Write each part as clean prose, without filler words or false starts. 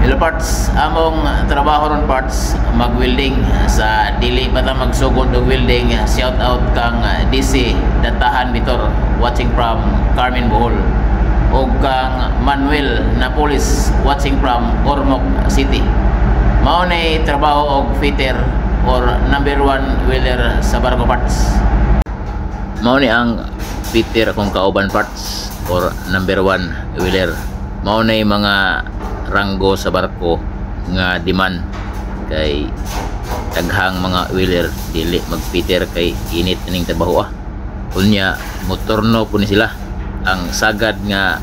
Hello parts, among trabaho ron parts mag-welding sa dili pa ta magsugod og welding. Shout out kang DC Datahan Bitor watching from Carmen Bohol og kang Manuel Napolis watching from Ormoc City. Mao nay trabaho og fitter or number 1 welder sa barko parts. Mao ni ang fitter akong kauban parts or number 1 welder. Mao nay mga ranggo sa barko nga demand kay daghang mga welder dili magfitter kay init ning trabaho unya motorno po ni sila. Ang sagad nga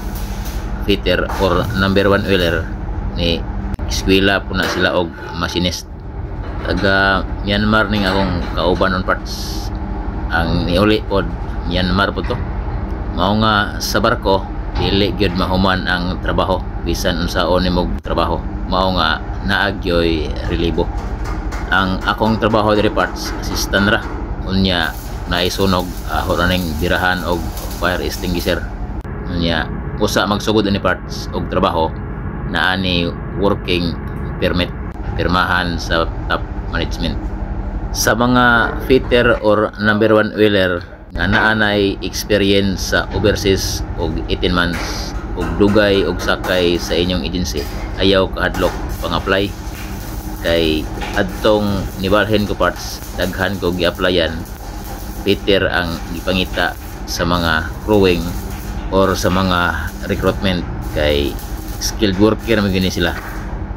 fitter or number 1 welder ni eskwela po na sila og machinist. Taga Myanmar ning akong kauban on parts. Ang niuli pod Myanmar po to. Mao nga sa barko dili gyud mahuman ang trabaho bisan unsaon nimog trabaho. Mao nga naagyoy relibo. Ang akong trabaho diri parts assistant ra unya naisunog horaning birahan og fire extinguisher. Unya usa magsugod ni parts og trabaho naa ni working permit pirmahan sa top management. Sa mga fitter or number 1 welder nga naanay experience sa overseas og 18 months og dugay og sakay sa inyong agency, ayaw kahadlok pang-apply kay adtong nibalhin ko parts daghan ko gi-applyan. Fitter ang gipangita sa mga crewing or sa mga recruitment kay skilled worker man gini sila.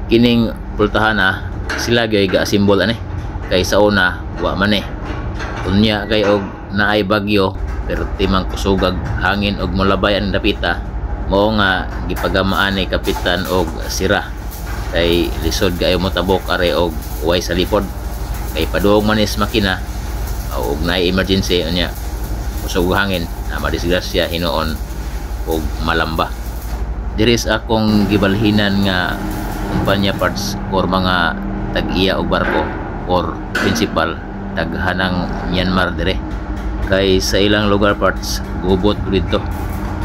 Kining pultahan sila gyud ga-assemble ani kay sa una wa man unya kay og naay bagyo perti man kusugag hangin og molabay ang dapita. Mao nga gipagamaan ni kapitan og sira kay lisod kayo motabok are og way sa lipod kay padung manis makina og naay emergency unya kusog hangin na madisgrasya hinuon og malamba. Diris akong gibalhinan nga kumpanya parts or mga tag-iya og barko or principal daghanang Myanmar dire kay sa ilang lugar parts gubot dito.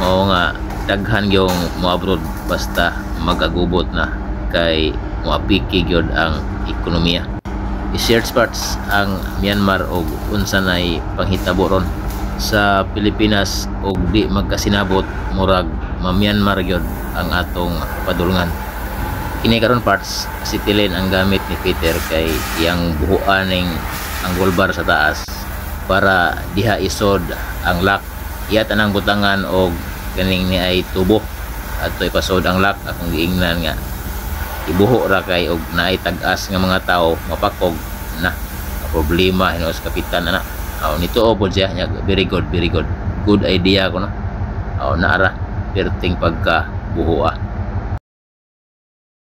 Mao nga daghan yung moabroad basta magagubot na kay moapiki gyud ang ekonomiya. I-search parts ang Myanmar og unsa nay panghitabo ron sa Pilipinas og di magkasinabot murag ma-Myanmar gyud ang atong padulngan. Kini karon parts sitilin ang gamit ni Peter kay iyang buhuan ning ang gold bar sa taas para diha isod ang lock. Iya tanang butangan og ganing ni ay tubo adto ipasod ang lock. Akong giingnan nga ibuho ra kay og naay tag-as nga mga tao mapakog na problema hinuos kapitan ana. Nito po siya nya very good good idea ko no. Naara perting pagka buho